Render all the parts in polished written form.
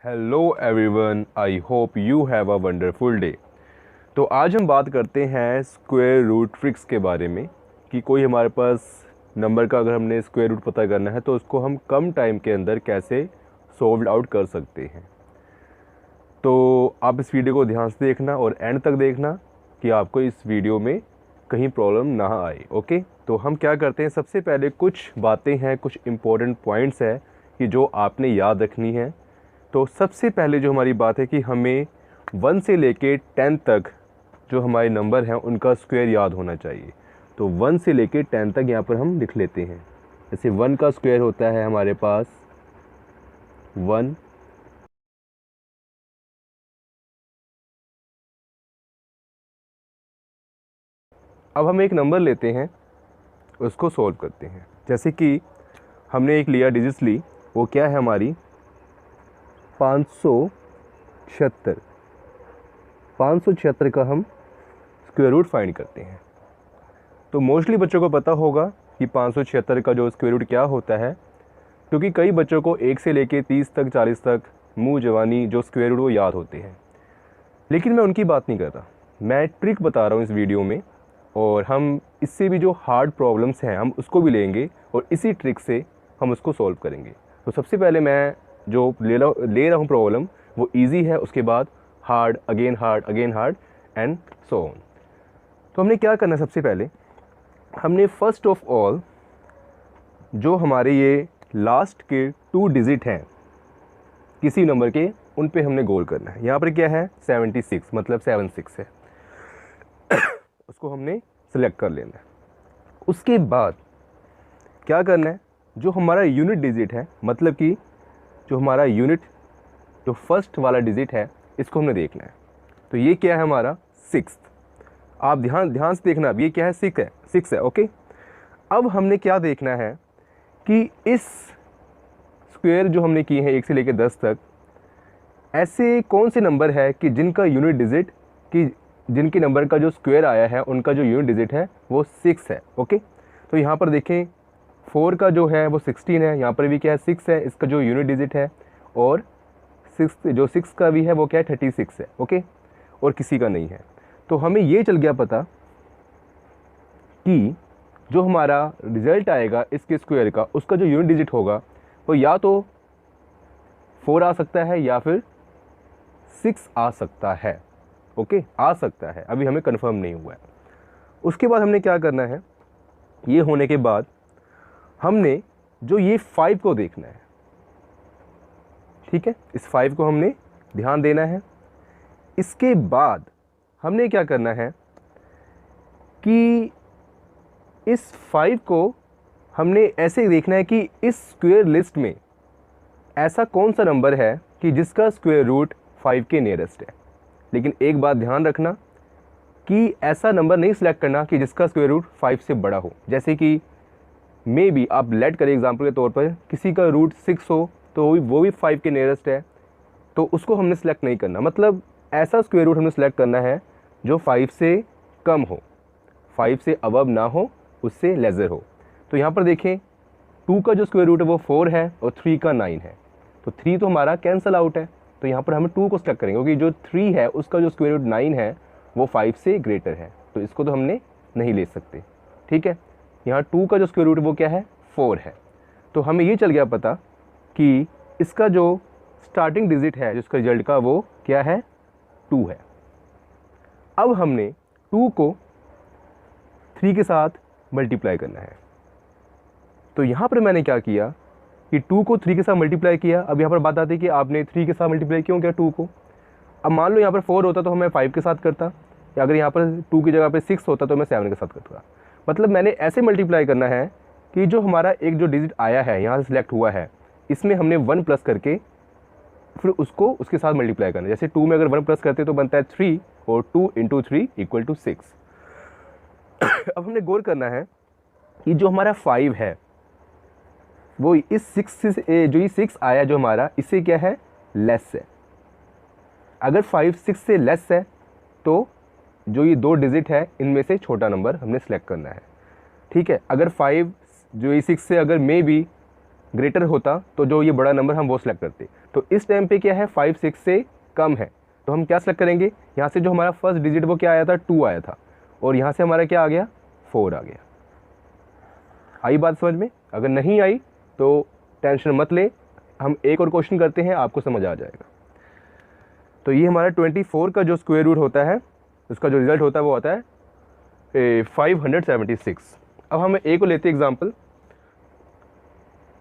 Hello everyone, I hope you have a wonderful day. तो आज हम बात करते हैं स्क्वायर रूट ट्रिक्स के बारे में कि कोई हमारे पास नंबर का अगर हमने स्क्वायर रूट पता करना है तो उसको हम कम टाइम के अंदर कैसे सॉल्व आउट कर सकते हैं। तो आप इस वीडियो को ध्यान से देखना और एंड तक देखना कि आपको इस वीडियो में कहीं प्रॉब्लम ना आए। ओके, तो हम क्या करते हैं, सबसे पहले कुछ बातें हैं, कुछ इम्पोर्टेंट पॉइंट्स हैं कि जो आपने याद रखनी है। तो सबसे पहले जो हमारी बात है कि हमें 1 से लेके 10 तक जो हमारे नंबर हैं उनका स्क्वायर याद होना चाहिए। तो 1 से लेके 10 तक यहाँ पर हम लिख लेते हैं। जैसे 1 का स्क्वायर होता है हमारे पास 1, अब हम एक नंबर लेते हैं, उसको सॉल्व करते हैं। जैसे कि हमने एक लिया, डिजिट्स ली, वो क्या है हमारी 576। 576 का हम स्क्वायर रूट फाइंड करते हैं। तो मोस्टली बच्चों को पता होगा कि 576 का जो स्क्वायर रूट क्या होता है, क्योंकि कई बच्चों को 1 से लेके 30 तक 40 तक मुंह जवानी जो स्क्वायर रूट वो याद होते हैं। लेकिन मैं उनकी बात नहीं कर रहा, मैं ट्रिक बता रहा हूँ इस वीडियो में। और हम इससे भी जो हार्ड प्रॉब्लम्स हैं हम उसको भी लेंगे और इसी ट्रिक से हम उसको सॉल्व करेंगे। तो सबसे पहले मैं जो ले रहा हूँ प्रॉब्लम वो ईजी है, उसके बाद hard again hard and so on. तो हमने क्या करना है, सबसे पहले हमने फर्स्ट ऑफ ऑल जो हमारे ये लास्ट के 2 डिजिट हैं किसी नंबर के, उन पे हमने गोल करना है। यहाँ पर क्या है 76, मतलब 76 है, उसको हमने सेलेक्ट कर लेना है। उसके बाद क्या करना है, जो हमारा यूनिट डिजिट है, मतलब कि जो हमारा यूनिट जो फर्स्ट वाला डिजिट है, इसको हमने देखना है। तो ये क्या है हमारा 6। आप ध्यान से देखना, अब ये क्या है 6 है। ओके, अब हमने क्या देखना है कि इस स्क्वायर जो हमने किए हैं 1 से लेकर 10 तक, ऐसे कौन से नंबर है कि जिनका यूनिट डिजिट कि जिनके नंबर का जो स्क्वायर आया है उनका जो यूनिट डिजिट है वो 6 है। ओके, तो यहाँ पर देखें 4 का जो है वो 16 है, यहाँ पर भी क्या है 6 है इसका जो यूनिट डिजिट है, और 6 का भी है वो क्या है 36 है। ओके, और किसी का नहीं है। तो हमें ये चल गया पता कि जो हमारा रिजल्ट आएगा इसके स्क्वायर का, उसका जो यूनिट डिजिट होगा वो या तो 4 आ सकता है या फिर 6 आ सकता है। ओके, आ सकता है, अभी हमें कंफर्म नहीं हुआ है। उसके बाद हमने क्या करना है, ये होने के बाद हमने जो ये 5 को देखना है। ठीक है, इस 5 को हमने ध्यान देना है। इसके बाद हमने क्या करना है कि इस 5 को हमने ऐसे देखना है कि इस स्क्वायर लिस्ट में ऐसा कौन सा नंबर है कि जिसका स्क्वायर रूट 5 के नियरेस्ट है। लेकिन एक बात ध्यान रखना कि ऐसा नंबर नहीं सिलेक्ट करना कि जिसका स्क्वायर रूट 5 से बड़ा हो। जैसे कि मे बी आप लेट करें एग्जाम्पल के तौर पर, किसी का रूट 6 हो तो वो भी 5 के नियरेस्ट है, तो उसको हमने सेलेक्ट नहीं करना। मतलब ऐसा स्क्वायर रूट हमने सेलेक्ट करना है जो 5 से कम हो, 5 से अबव ना हो, उससे लेज़र हो। तो यहाँ पर देखें 2 का जो स्क्वायर रूट है वो 4 है और 3 का 9 है, तो 3 तो हमारा कैंसिल आउट है। तो यहाँ पर हमें 2 को सेलेक्ट करेंगे क्योंकि जो 3 है उसका जो स्क्वायर रूट 9 है वो 5 से ग्रेटर है, तो इसको तो हमने नहीं ले सकते। ठीक है, यहाँ 2 का जो स्क्वायर रूट वो क्या है 4 है। तो हमें ये चल गया पता कि इसका जो स्टार्टिंग डिजिट है जिसका रिजल्ट का वो क्या है 2 है। अब हमने 2 को 3 के साथ मल्टीप्लाई करना है। तो यहाँ पर मैंने क्या किया कि 2 को 3 के साथ मल्टीप्लाई किया। अब यहाँ पर बात आती है कि आपने 3 के साथ मल्टीप्लाई क्यों किया 2 को। अब मान लो यहाँ पर 4 होता तो मैं 5 के साथ करता, या अगर यहाँ पर 2 की जगह पे 6 होता तो मैं 7 के साथ करता। मतलब मैंने ऐसे मल्टीप्लाई करना है कि जो हमारा एक जो डिजिट आया है यहाँ से सिलेक्ट हुआ है, इसमें हमने 1 प्लस करके फिर उसको उसके साथ मल्टीप्लाई करना है। जैसे 2 में अगर 1 प्लस करते तो बनता है 3, और 2 × 3 = 6। अब हमने गौर करना है कि जो हमारा 5 है वो इस 6 से, जो ये 6 आया जो हमारा, इससे क्या है लेस है। अगर 5 6 से लेस है तो जो ये 2 डिजिट है इनमें से छोटा नंबर हमने सेलेक्ट करना है। ठीक है, अगर 5 जो ये 6 से अगर मे बी ग्रेटर होता तो जो ये बड़ा नंबर हम वो सिलेक्ट करते। तो इस टाइम पे क्या है, 5 6 से कम है, तो हम क्या सिलेक्ट करेंगे, यहाँ से जो हमारा फर्स्ट डिजिट वो क्या आया था, 2 आया था, और यहाँ से हमारा क्या आ गया, 4 आ गया। आई बात समझ में? अगर नहीं आई तो टेंशन मत ले, हम एक और क्वेश्चन करते हैं, आपको समझ आ जाएगा। तो ये हमारा 24 का जो स्क्वायर रूट होता है, उसका जो रिजल्ट होता है वो होता है 576। अब हम एक को लेते हैं एग्जाम्पल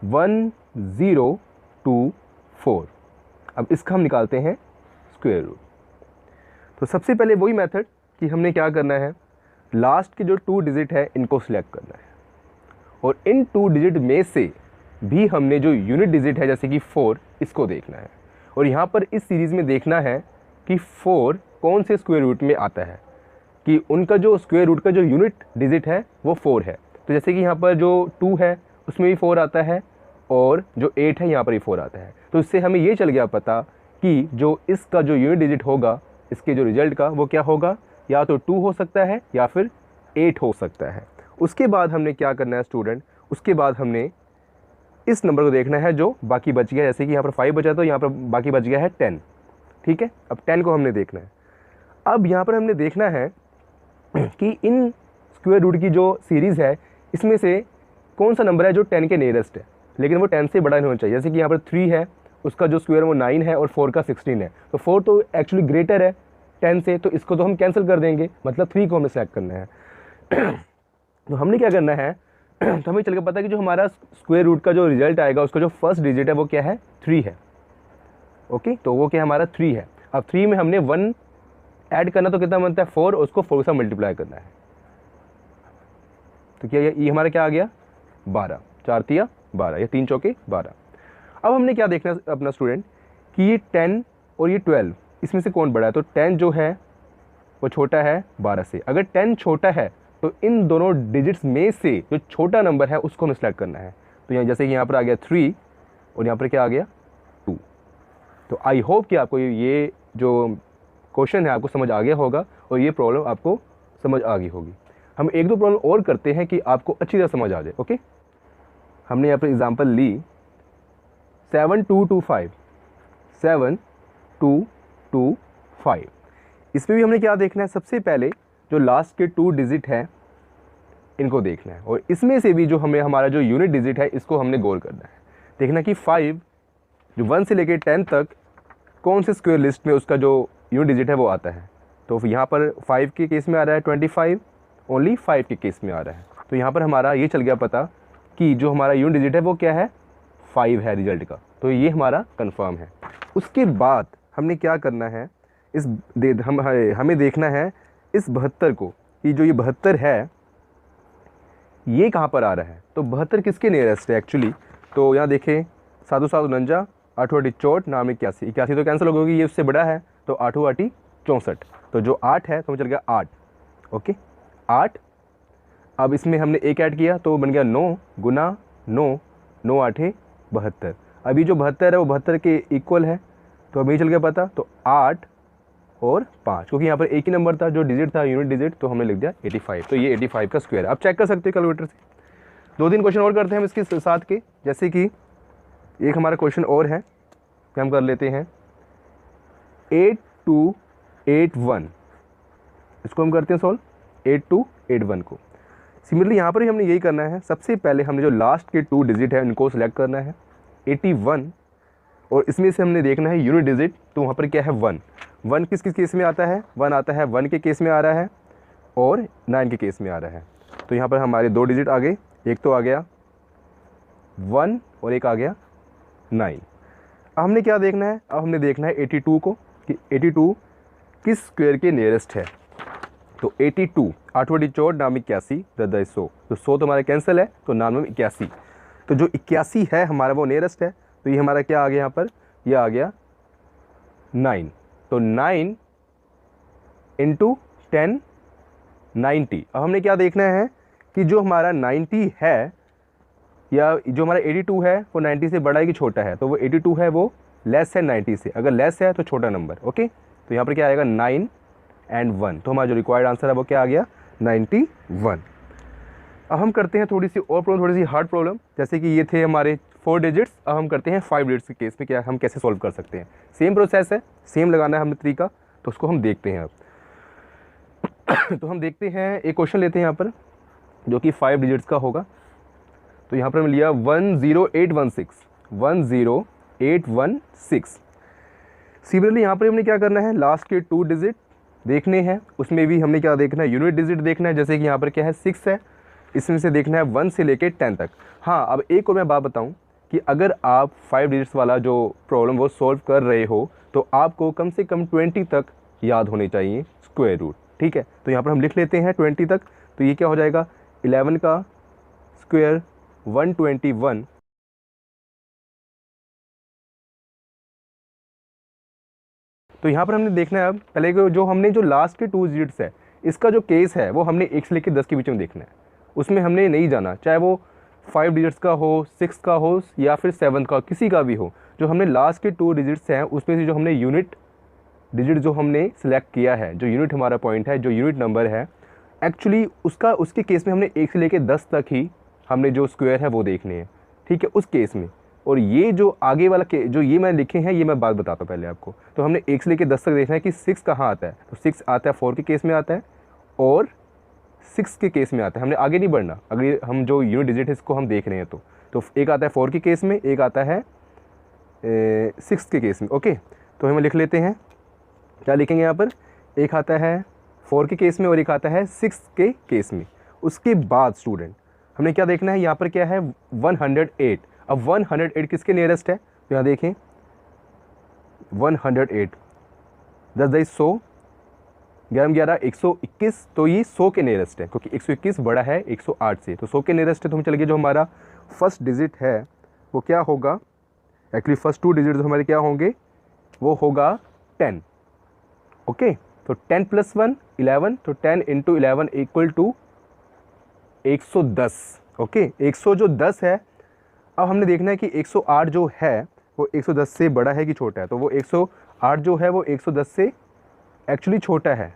1024। अब इसका हम निकालते हैं स्क्वायर रूट। तो सबसे पहले वही मेथड कि हमने क्या करना है, लास्ट के जो 2 डिजिट है इनको सिलेक्ट करना है, और इन 2 डिजिट में से भी हमने जो यूनिट डिजिट है जैसे कि 4 इसको देखना है, और यहाँ पर इस सीरीज़ में देखना है कि 4 कौन से स्क्वायर रूट में आता है, कि उनका जो स्क्वायर रूट का जो यूनिट डिजिट है वो 4 है। तो जैसे कि यहाँ पर जो 2 है उसमें भी 4 आता है, और जो 8 है यहाँ पर भी 4 आता है। तो इससे हमें ये चल गया पता कि जो इसका जो यूनिट डिजिट होगा इसके जो रिजल्ट का वो क्या होगा, या तो 2 हो सकता है या फिर 8 हो सकता है। उसके बाद हमने क्या करना है स्टूडेंट, उसके बाद हमने इस नंबर को देखना है जो बाकी बच गया, जैसे कि यहाँ पर 5 बचा तो यहाँ पर बाकी बच गया है 10। ठीक है, अब 10 को हमने देखना है। अब यहाँ पर हमने देखना है कि इन स्क्वायर रूट की जो सीरीज़ है इसमें से कौन सा नंबर है जो 10 के नियरेस्ट है, लेकिन वो 10 से बड़ा नहीं होना चाहिए। जैसे कि यहाँ पर 3 है, उसका जो स्क्वायर है वो 9 है, और 4 का 16 है, तो 4 तो एक्चुअली ग्रेटर है 10 से, तो इसको तो हम कैंसिल कर देंगे, मतलब 3 को हमें सेलेक्ट करना है। तो हमने क्या करना है, तो हमें चल के पता है कि जो हमारा स्क्वायर रूट का जो रिजल्ट आएगा उसका जो फर्स्ट डिजिट है वो क्या है, 3 है। ओके, तो वो क्या हमारा 3 है। अब 3 में हमने 1 ऐड करना, तो कितना बनता है 4, और उसको 4 से मल्टीप्लाई करना है। तो क्या ये हमारा क्या आ गया, 12, 4 तिया 12, या 3 चौके 12। अब हमने क्या देखना है अपना स्टूडेंट कि ये 10 और ये 12 इसमें से कौन बड़ा है। तो 10 जो है वो छोटा है 12 से। अगर 10 छोटा है तो इन दोनों डिजिट्स में से जो छोटा नंबर है उसको हमें सेलेक्ट करना है। तो यहाँ जैसे कि यहाँ पर आ गया 3, और यहाँ पर क्या आ गया 2। तो आई होप कि आपको ये जो क्वेश्चन है आपको समझ आ गया होगा, और ये प्रॉब्लम आपको समझ आ गई होगी। हम एक दो प्रॉब्लम और करते हैं कि आपको अच्छी तरह समझ आ जाए। ओके, हमने यहाँ पर एग्जाम्पल ली 7225, 7225। इसमें भी हमने क्या देखना है, सबसे पहले जो लास्ट के 2 डिजिट हैं इनको देखना है, और इसमें से भी जो हमें हमारा जो यूनिट डिजिट है इसको हमने गौर करना है। देखना कि 5 जो 1 से लेकर 10 तक कौन से स्क्वायर लिस्ट में उसका जो यूनिट डिजिट है वो आता है। तो यहाँ पर 5 के केस में आ रहा है 25, ओनली 5 के केस में आ रहा है। तो यहाँ पर हमारा ये चल गया पता कि जो हमारा यूनिट डिजिट है वो क्या है, 5 है रिजल्ट का। तो ये हमारा कंफर्म है। उसके बाद हमने क्या करना है, हमें देखना है इस 72 को, कि जो ये 72 है ये कहाँ पर आ रहा है। तो 72 किसके नियरेस्ट है एक्चुअली। तो यहाँ देखें 7 7 49, 8 8 64, 9 81, 81 तो कैंसिल हो गई, ये उससे बड़ा है, तो 8 8 64। तो जो 8 है तो चल गया 8। ओके 8। अब इसमें हमने 1 ऐड किया तो बन गया 9 गुना 9, 9 8 72। अभी जो 72 है वो 72 के इक्वल है, तो अभी चल गया पता। तो 8 और 5, क्योंकि यहाँ पर एक ही नंबर था जो डिजिट था यूनिट डिजिट, तो हमने लिख दिया 85। तो ये 85 का स्क्वायर है। आप चेक कर सकते हो कैलकुलेटर से। 2-3 क्वेश्चन और करते हैं हम इसके साथ के, जैसे कि एक हमारा क्वेश्चन और है, हम कर लेते हैं 8281। इसको हम करते हैं सॉल्व 8281 को। सिमिलरली यहाँ पर भी हमने यही करना है। सबसे पहले हमने जो लास्ट के 2 डिजिट है इनको सेलेक्ट करना है 81, और इसमें से हमने देखना है यूनिट डिजिट। तो वहाँ पर क्या है 1 किस किस केस में आता है, 1 आता है 1 के केस में आ रहा है, और 9 के केस में आ रहा है। तो यहाँ पर हमारे 2 डिजिट आ गए, एक तो आ गया 1 और एक आ गया 9। अब हमने क्या देखना है, अब हमने देखना है 82 को, कि 82 किस स्क्वायर के नियरेस्ट है। तो 82 8 8 64, 9 81, 10 100। तो 100 तो हमारा कैंसिल है, तो 9 81। तो जो 81 है हमारा वो नियरेस्ट है। तो ये हमारा क्या आ गया यहाँ पर, ये आ गया 9। तो 9 इंटू 10 90। अब हमने क्या देखना है कि जो हमारा 90 है, या जो हमारा 82 है वो 90 से बड़ा है कि छोटा है। तो वो 82 है वो लेस है 90 से, अगर लेस है तो छोटा नंबर। ओके, तो यहाँ पर क्या आएगा 9 और 1। तो हमारा जो रिक्वायर्ड आंसर है वो क्या आ गया 91। अब हम करते हैं थोड़ी सी और प्रॉब्लम, थोड़ी सी हार्ड प्रॉब्लम। जैसे कि ये थे हमारे 4 डिजिट्स। अब हम करते हैं 5 डिजिट्स के केस में क्या हम कैसे सॉल्व कर सकते हैं। सेम प्रोसेस है, सेम लगाना है हमें तरीका, तो उसको हम देखते हैं अब। तो हम देखते हैं, एक क्वेश्चन लेते हैं यहाँ पर जो कि 5 डिजिट्स का होगा। तो यहाँ पर हमने लिया 10816। सिमिलरली यहाँ पर हमने क्या करना है, लास्ट के 2 डिजिट देखने हैं, उसमें भी हमने क्या देखना है, यूनिट डिजिट देखना है। जैसे कि यहाँ पर क्या है 6 है, इसमें से देखना है 1 से लेके 10 तक। हाँ, अब एक और मैं बात बताऊँ कि अगर आप 5 डिजिट्स वाला जो प्रॉब्लम वो सॉल्व कर रहे हो तो आपको कम से कम 20 तक याद होने चाहिए स्क्वायर रूट। ठीक है, तो यहाँ पर हम लिख लेते हैं 20 तक। तो ये क्या हो जाएगा, 11 का स्क्वायर 121। तो यहाँ पर हमने देखना है अब पहले जो हमने जो लास्ट के 2 डिजिट्स है इसका जो केस है वो हमने 1 से लेकर 10 के बीच में देखना है। उसमें हमने नहीं जाना चाहे वो 5 डिजिट्स का हो, 6 का हो या फिर 7 का, किसी का भी हो। जो हमने लास्ट के 2 डिजिट्स हैं उसमें से जो हमने यूनिट डिजिट जो हमने सेलेक्ट किया है, जो यूनिट हमारा पॉइंट है, जो यूनिट नंबर है, एक्चुअली उसके केस में हमने 1 से लेकर 10 तक ही हमने जो स्क्वायर है वो देखने हैं। ठीक है, उस केस में। और ये जो आगे वाला जो ये मैं लिखे हैं ये मैं बात बताता हूँ पहले आपको। तो हमने 1 से लेकर 10 तक देखना है कि 6 कहाँ आता है। तो 6 आता है 4 के केस में आता है और 6 के केस में आता है। हमने आगे नहीं बढ़ना, अगर हम जो यूनिट डिजिट है इसको हम देख रहे हैं तो एक आता है 4 के केस में, एक आता है 6 के केस में। ओके, तो हम लिख लेते हैं, क्या लिखेंगे यहाँ पर, एक आता है 4 के केस में और एक आता है 6 के केस में। उसके बाद स्टूडेंट हमने क्या देखना है, यहाँ पर क्या है 108। अब 108 किसके नियरेस्ट है, तो यहाँ देखें 108 10 10 100 11 11 121। तो ये 100 के नियरेस्ट है क्योंकि 121 बड़ा है 108 से, तो 100 के नियरेस्ट है। तो हम चलेंगे जो हमारा फर्स्ट डिजिट है वो क्या होगा, एक्चुअली फर्स्ट 2 डिजिट जो हमारे क्या होंगे वो होगा 10। ओके, तो 10 + 1 11, तो 10 × 11 = 110। ओके, 100 जो 10 है, अब हमने देखना है कि 108 जो है वो 110 से बड़ा है कि छोटा है। तो वो 108 जो है वो 110 से एक्चुअली छोटा है।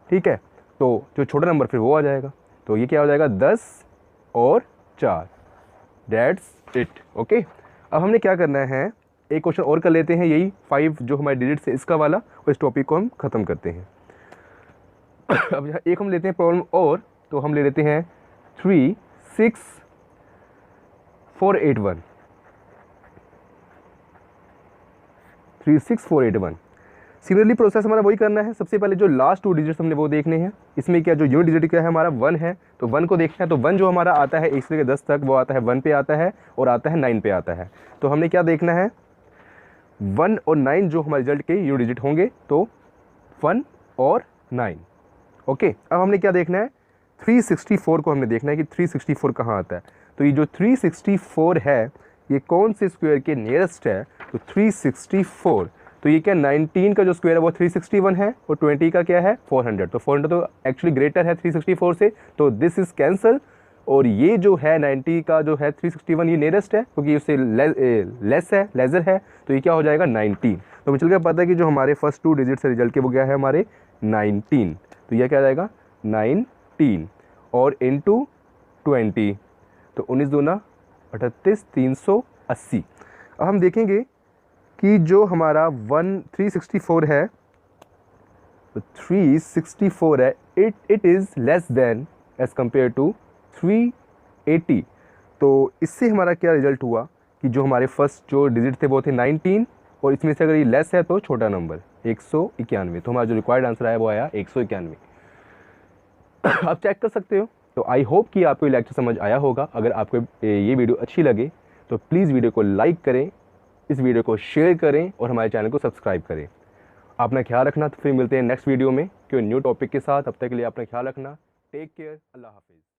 ठीक है, तो जो छोटा नंबर फिर वो आ जाएगा। तो ये क्या हो जाएगा 10 और 4, दैट्स इट। ओके, अब हमने क्या करना है, एक क्वेश्चन और कर लेते हैं, यही 5 जो हमारे डिजिट्स है इसका वाला, और इस टॉपिक को हम ख़त्म करते हैं। अब यहाँ एक हम लेते हैं प्रॉब्लम और, तो हम ले लेते हैं 36481। 36481। सिमिलरली प्रोसेस हमारा वही करना है। सबसे पहले जो लास्ट 2 डिजिट्स हमने वो देखने हैं। इसमें क्या जो यूनिट डिजिट क्या है हमारा 1 है, तो 1 को देखना है। तो 1 जो हमारा आता है 1 से लेकर 10 तक वो आता है 1 पे आता है और आता है 9 पे आता है। तो हमने क्या देखना है, 1 और 9 जो हमारे रिजल्ट के यूनिट डिजिट होंगे, तो 1 और 9। ओके, अब हमने क्या देखना है, 364 को हमने देखना है कि 364 कहाँ आता है। तो ये जो 364 है ये कौन से स्क्वायर के नियरेस्ट है, तो 364। तो ये क्या 19 का जो स्क्वायर है वो 361 है और 20 का क्या है 400। तो 400 तो एक्चुअली ग्रेटर है 364 से, तो दिस इज कैंसल। और ये जो है 90 का जो है 361 ये नियरेस्ट है क्योंकि उससे लेस है, लेजर है। तो ये क्या हो जाएगा 19। तो मुझे चल गया पता है कि जो हमारे फर्स्ट 2 डिजिट से रिजल्ट के वो क्या है हमारे 19। तो यह क्या आ जाएगा 19 और इंटू 20, तो 19 दूना 38 380। अब हम देखेंगे कि जो हमारा 364 है, तो 364 है, it is less than as compare to 380। तो इससे हमारा क्या रिजल्ट हुआ कि जो हमारे फर्स्ट जो डिजिट थे वो थे 19 और इसमें से अगर ये लेस है तो छोटा नंबर 191। तो हमारा जो रिक्वायर्ड आंसर आया वो आया 191। आप चेक कर सकते हो। तो आई होप कि आपको ये लेक्चर समझ आया होगा। अगर आपको ये वीडियो अच्छी लगे तो प्लीज़ वीडियो को लाइक करें, इस वीडियो को शेयर करें और हमारे चैनल को सब्सक्राइब करें। अपना ख्याल रखना, तो फिर मिलते हैं नेक्स्ट वीडियो में क्यों न्यू टॉपिक के साथ। अब तक के लिए अपना ख्याल रखना। टेक केयर, अल्लाह हाफिज़।